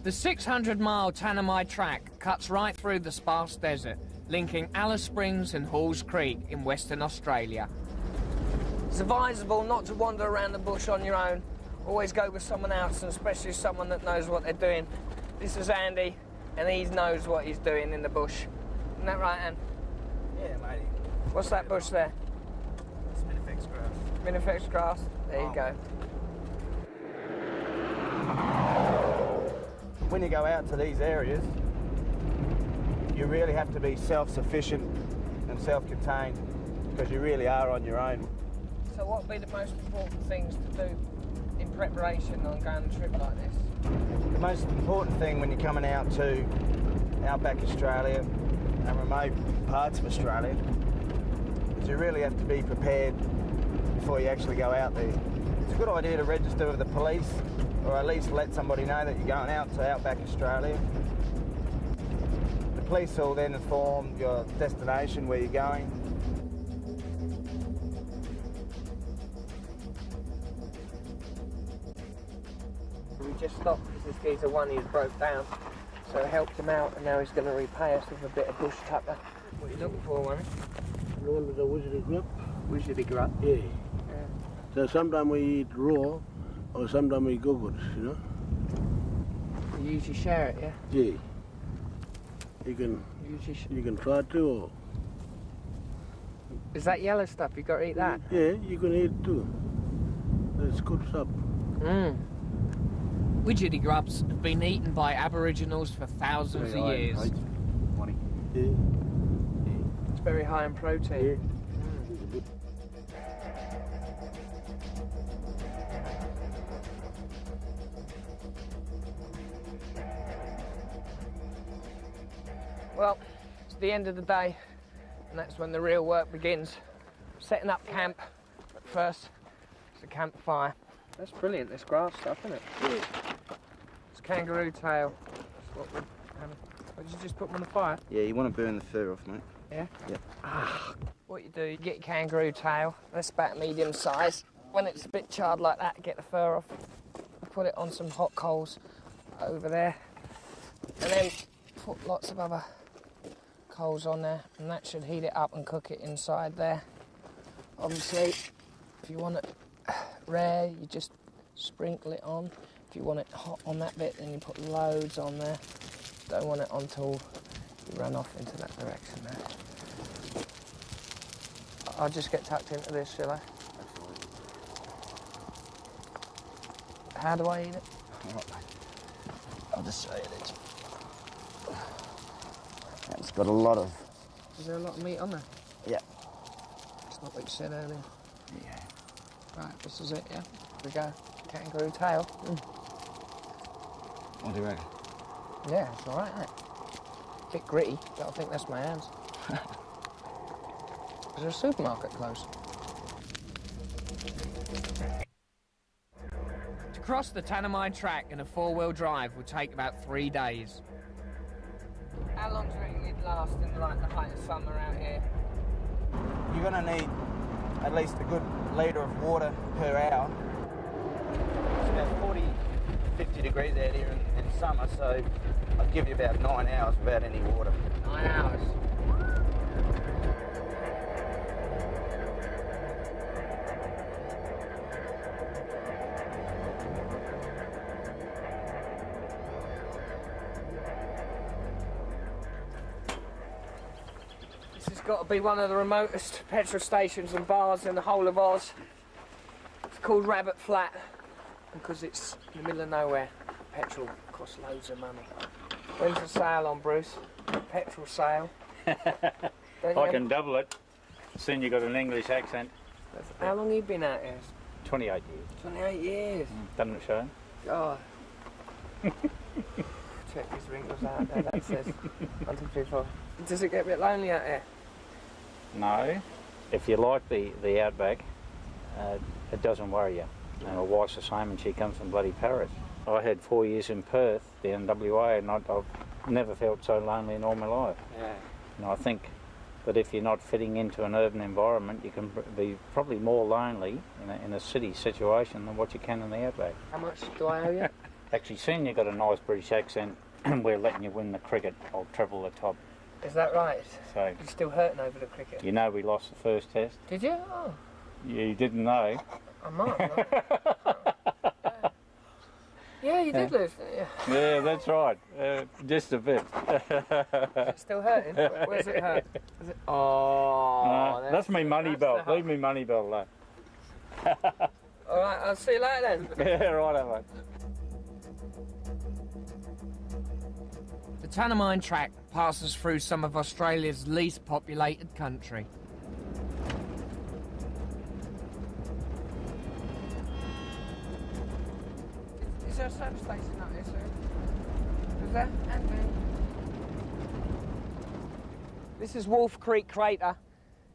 The 600-mile Tanami track cuts right through the sparse desert, linking Alice Springs and Halls Creek in Western Australia. It's advisable not to wander around the bush on your own. Always go with someone else, and especially someone that knows what they're doing. This is Andy, and he knows what he's doing in the bush. Isn't that right, Anne? Yeah, matey. What's that bush there? It's Minifex grass. Minifex grass? There you go. When you go out to these areas, you really have to be self-sufficient and self-contained, because you really are on your own. So what would be the most important things to do in preparation on going on a trip like this? The most important thing when you're coming out to outback Australia and remote parts of Australia is you really have to be prepared before you actually go out there. It's a good idea to register with the police, or at least let somebody know that you're going out to outback Australia. The police will then inform your destination, where you're going. We just stopped because this geezer one he's broke down, so I helped him out, and now he's going to repay us with a bit of bush tucker. What are you looking for, Wayne? The one with the wizardy grub? Wizardy grub? Yeah. So sometimes we eat raw, or sometimes we cook it, you know? You usually share it, yeah? Yeah. You can try to, or... Is that yellow stuff? You got to eat that? Yeah, you can eat too. That's good stuff. Widgety grubs have been eaten by Aboriginals for thousands of years. Yeah. It's very high in protein. Well, it's the end of the day, and that's when the real work begins. Setting up camp, but first, it's a campfire. That's brilliant, this grass stuff, isn't it? Yeah. It's kangaroo tail. That's what we're having. What, did you just put them on the fire? Yeah, you want to burn the fur off, mate. Yeah? Yeah. What you do, you get your kangaroo tail, that's about medium size. When it's a bit charred like that, get the fur off. Put it on some hot coals over there. And then put lots of other coals on there, and that should heat it up and cook it inside there. Obviously, if you want it rare, you just sprinkle it on. If you want it hot on that bit, then you put loads on there. Don't want it until you run off into that direction there. I'll just get tucked into this, shall I? How do I eat it? All right, mate. I'll just show you this. It's got a lot of... Is there a lot of meat on there? Yeah. It's not what you said earlier. Yeah. Right, this is it, yeah? Here we go. Kangaroo tail. What do you reckon? Yeah, it's all right, isn't it? Bit gritty, but I think that's my hands. Is there a supermarket close? To cross the Tanami track in a four-wheel drive will take about 3 days. How long do you reckon it'd last in like the height of summer out here? You're going to need at least a good litre of water per hour. It's about 40, 50 degrees out here in summer, so I'd give you about 9 hours without any water. 9 hours. This has got to be one of the remotest petrol stations and bars in the whole of Oz. It's called Rabbit Flat because it's in the middle of nowhere. Petrol costs loads of money. When's the sale on, Bruce? Petrol sale. I can double it. Soon you got an English accent. How long have you been out here? 28 years. 28 years. Doesn't it show? God. Check these wrinkles out there. That says 1, 2, 3, 4. Does it get a bit lonely out here? No. If you like the outback, it doesn't worry you. And my wife's the same, and she comes from bloody Paris. I had 4 years in Perth, down WA, and I've never felt so lonely in all my life. Yeah. And I think that if you're not fitting into an urban environment, you can be probably more lonely in a city situation than what you can in the outback. How much do I owe you? Actually, seeing you got a nice British accent, we're letting you win the cricket. I'll treble the top. Is that right? So You're still hurting over the cricket? you know we lost the first test. Did you? Oh, You didn't know. I might not. Yeah, you did lose, didn't you? Yeah, that's right. Just a bit. Is it still hurting? Where's it hurt? Is it... Oh, No, that's me money belt. Leave me money belt alone. All right, I'll see you later then. Yeah, right, mate. The Tanami track passes through some of Australia's least populated country. Is there a service station up here, sir? Is there? This is Wolf Creek Crater.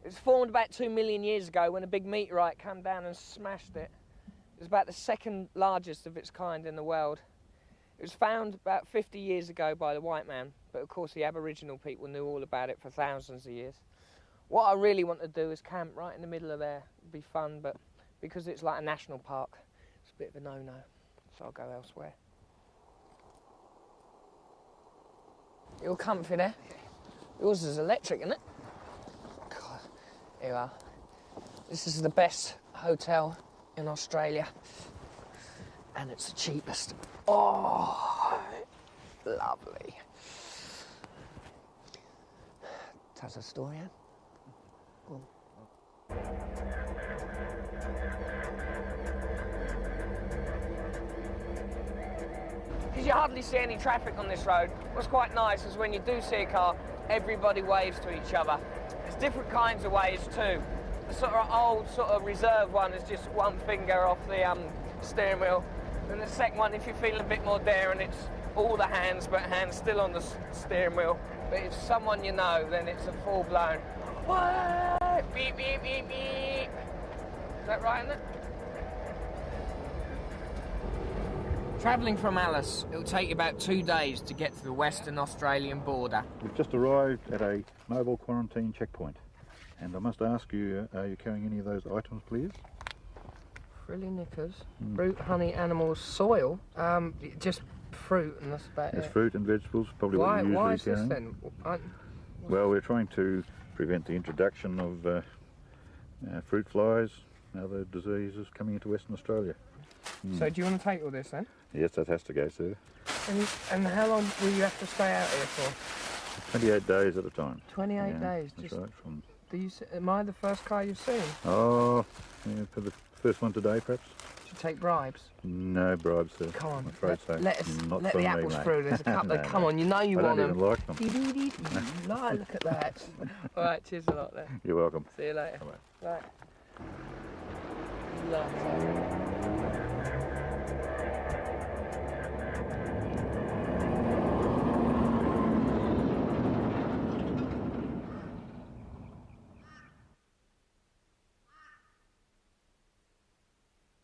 It was formed about 2 million years ago when a big meteorite came down and smashed it. It was about the second largest of its kind in the world. It was found about 50 years ago by the white man, but of course the Aboriginal people knew all about it for thousands of years. What I really want to do is camp right in the middle of there. It'd be fun, but because it's like a national park, it's a bit of a no-no, so I'll go elsewhere. You're comfy there? Yours is electric, isn't it? God, here you are. This is the best hotel in Australia, and it's the cheapest. Oh, lovely. Tells a story, eh? Cool. Because you hardly see any traffic on this road. What's quite nice is when you do see a car, everybody waves to each other. There's different kinds of waves too. The sort of old, sort of reserve one is just one finger off the steering wheel. And the second one, if you're feeling a bit more daring, it's all the hands, but hands still on the steering wheel. But if someone you know, then it's a full-blown beep, beep, beep, beep. Is that right, isn't it? Travelling from Alice, it'll take you about 2 days to get to the Western Australian border. We've just arrived at a mobile quarantine checkpoint. And I must ask you, are you carrying any of those items, please? Frilly knickers, fruit, honey, animals, soil, just fruit, and that's about It's it. fruit and vegetables, probably what you're usually Why is this carrying. then? Well, we're trying to prevent the introduction of fruit flies and other diseases coming into Western Australia. So do you want to take all this then? Yes, that has to go, sir. And how long will you have to stay out here for? 28 days at a time. 28 Yeah, days. That's Just, right. am I the first car you've seen? Oh, yeah, for the first one today, perhaps? Do you take bribes? No bribes, sir. Come on, I'm afraid so. let us Not let from the me, apples mate. through. There's a couple. No, Come no. on, you know you I want don't them. even like them. Look at that. All right, cheers a lot then. You're welcome. See you later. Bye-bye. Right. Lovely.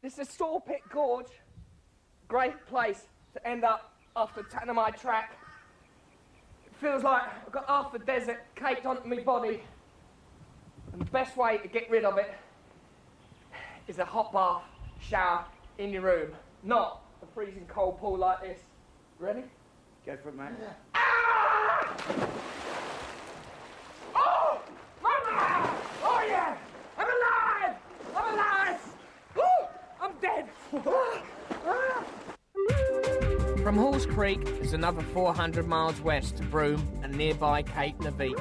This is Sawpit Gorge. Great place to end up after Tanami track. It feels like I've got half the desert caked onto my body. And the best way to get rid of it is a hot bath shower in your room, not a freezing cold pool like this. Ready? Go for it, mate. Ah! Oh! Mama! Oh yeah! I'm alive! I'm alive! Woo! I'm dead! From Halls Creek is another 400 miles west to Broome and nearby Cape Naveek.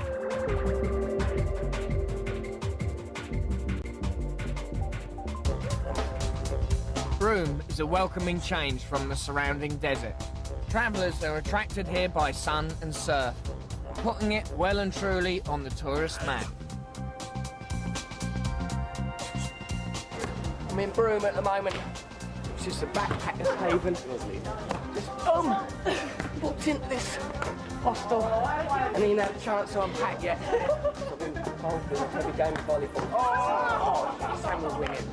Broome is a welcoming change from the surrounding desert. Travellers are attracted here by sun and surf, putting it well and truly on the tourist map. I'm in Broome at the moment. It's just a backpacker's haven. Just booked into this hostel and ain't had a chance to unpack yet. I've been involved in a heavy game of volleyball. Oh, Sam will win it.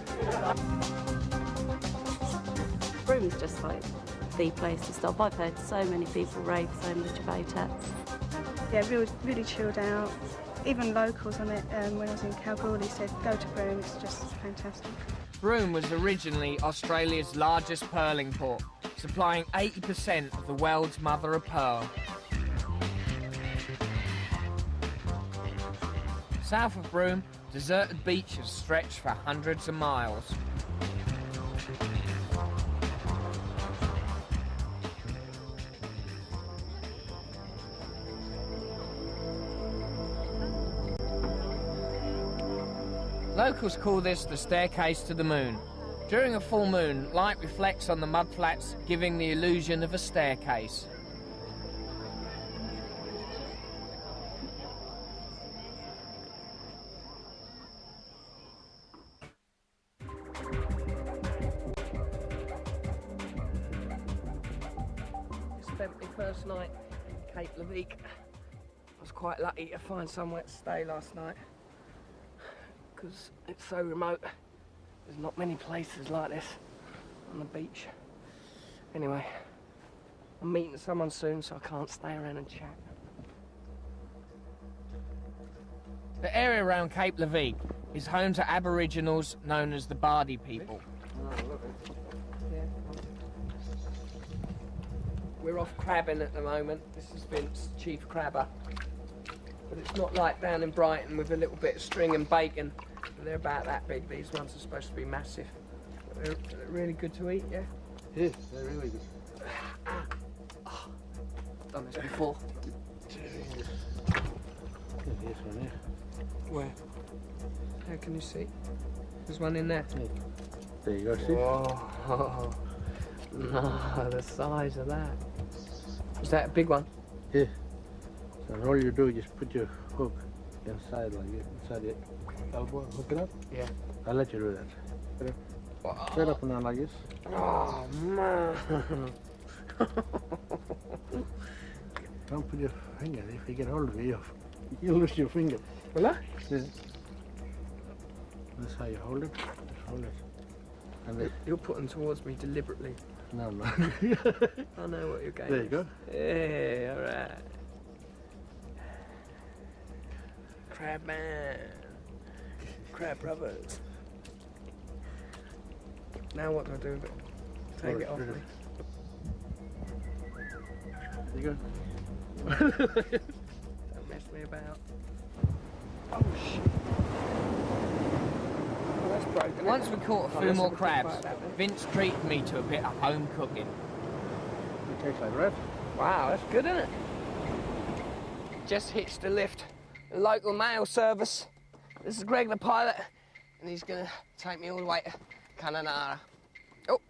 Broome's just like the place to stop. I've heard so many people rave so much about it. Yeah, really chilled out. Even locals on it, when I was in Kalgoorlie, said go to Broome, it's just fantastic. Broome was originally Australia's largest pearling port, supplying 80% of the world's mother of pearl. South of Broome, deserted beaches stretch for hundreds of miles. Locals call this the staircase to the moon. During a full moon, light reflects on the mudflats, giving the illusion of a staircase. Spent my first night in Cape Leveque. I was quite lucky to find somewhere to stay last night, because it's so remote. There's not many places like this on the beach. Anyway, I'm meeting someone soon, so I can't stay around and chat. The area around Cape Leveque is home to Aboriginals known as the Bardi people. Yeah. We're off crabbing at the moment. This is Vince, chief crabber. But it's not like down in Brighton with a little bit of string and bacon. They're about that big. These ones are supposed to be massive. They're really good to eat, yeah? Yes, they're really good. Oh, I've done this before. This one here. Where? How can you see? There's one in there. Yeah. There you go, see? Oh, no, the size of that. Is that a big one? Yeah. So all you do is just put your hook inside like it, inside it. Elbow, hook it up. Yeah. I'll let you do that. Set up and down like this. Oh, man. Don't put your finger. If you get hold of it, you'll lose your finger. Will I? Yeah. That's how you hold it. Just hold it. And then, You're putting towards me deliberately. no. I know what you're going. There you go. Yeah, all right. Crab man. Crab brothers. Now what do I do with it? Take it off me. There you go. Don't mess me about. Oh shit. Oh, that's broken. Once we caught a few more crabs, Vince treated me to a bit of home cooking. It tastes like red. Wow, that's good, isn't it? Just hitched a lift. The local mail service. This is Greg the pilot, and he's gonna take me all the way to Kununurra. Oh.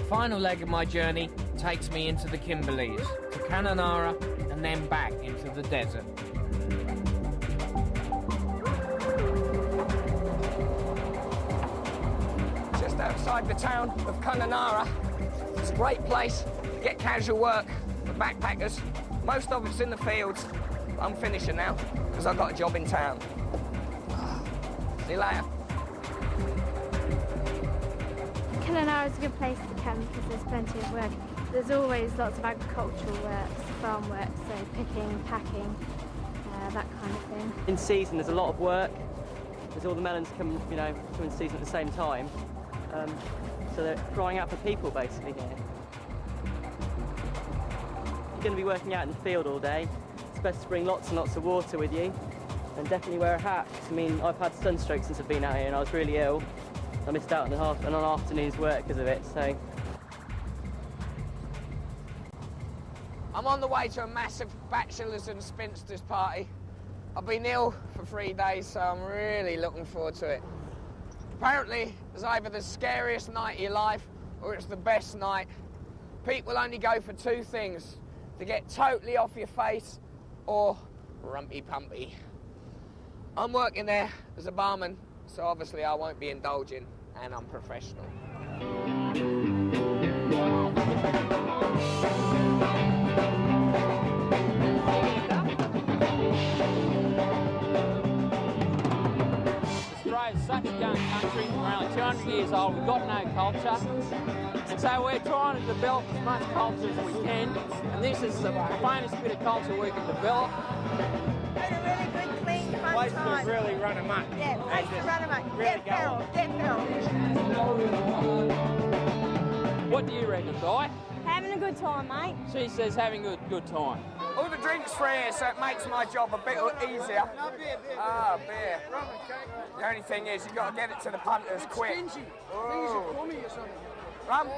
Final leg of my journey takes me into the Kimberleys, to Kununurra, and then back into the desert. Just outside the town of Kununurra. It's a great place to get casual work for backpackers. Most of it's in the fields. I'm finishing now because I've got a job in town. See you later. Kununurra is a good place to camp because there's plenty of work. There's always lots of agricultural work, farm work, so picking, packing, that kind of thing. In season, there's a lot of work. There's all the melons come in season at the same time. So they're crying out for people, basically, here. You're going to be working out in the field all day. It's best to bring lots and lots of water with you, and definitely wear a hat. I mean, I've had sunstroke since I've been out here, and I was really ill. I missed out on an afternoon's work because of it, so. I'm on the way to a massive bachelors and spinsters party. I've been ill for 3 days, so I'm really looking forward to it. Apparently, it's either the scariest night of your life or it's the best night. People only go for two things: to get totally off your face or rumpy pumpy. I'm working there as a barman, so obviously I won't be indulging, and I'm professional. Australia's such a young country, we're only 200 years old, we've got no culture. And so we're trying to develop as much culture as we can, and this is the famous bit of culture we can develop. Got a really good clean front place to really run amok. Yeah, place to run amok. Really Dead feral. What do you reckon, Di? Having a good time, mate. She says having a good time. All the drinks free here, so it makes my job a bit easier. Ah, beer. The only thing is, you've got to get it to the punters quick. Oh. Rum?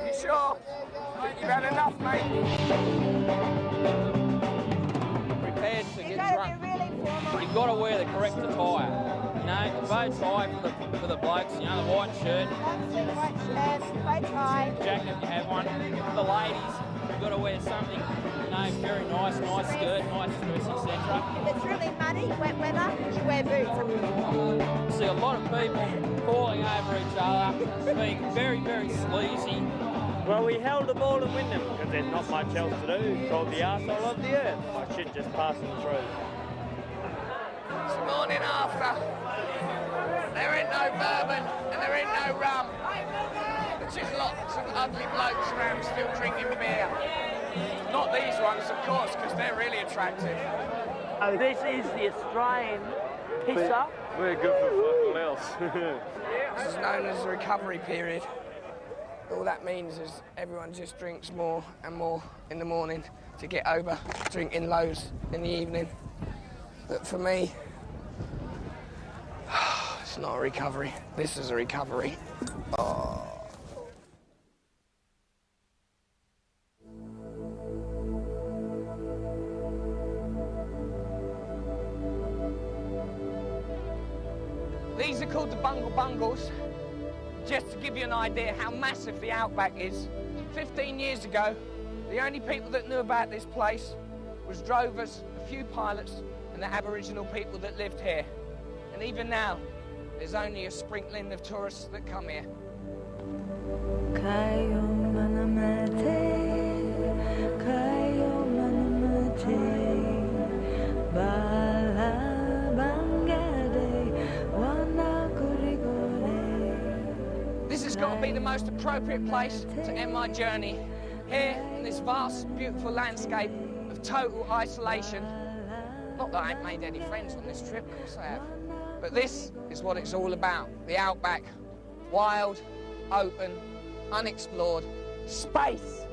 You sure? You've had enough, mate. Prepared to get drunk. You've got to wear the correct attire. You know, the bow tie for the blokes, you know, the white shirt. White shirt, bow tie. Jacket if you have one. For the ladies, you've got to wear something, you know, very nice skirt, nice dress, etc. If it's really muddy, wet weather, you wear boots. See a lot of people falling over each other, being very, very sleazy. Well, we held the ball in Wyndham because there's not much else to do. Called the arsehole of the earth. My shit just passing through. It's the morning after. There ain't no bourbon and there ain't no rum. There's just lots of ugly blokes around still drinking beer. Not these ones, of course, because they're really attractive. Oh, this is the Australian pisser. We're good for fucking else. This is known as the recovery period. All that means is everyone just drinks more and more in the morning to get over drinking loads in the evening. But for me, it's not a recovery. This is a recovery. Oh. These are called the Bungle Bungles. Just to give you an idea how massive the outback is. 15 years ago, the only people that knew about this place was drovers, a few pilots, and the Aboriginal people that lived here. And even now, there's only a sprinkling of tourists that come here. This has got to be the most appropriate place to end my journey. Here, in this vast, beautiful landscape of total isolation. Not that I ain't made any friends on this trip, of course I have. But this is what it's all about. The outback. Wild, open, unexplored space.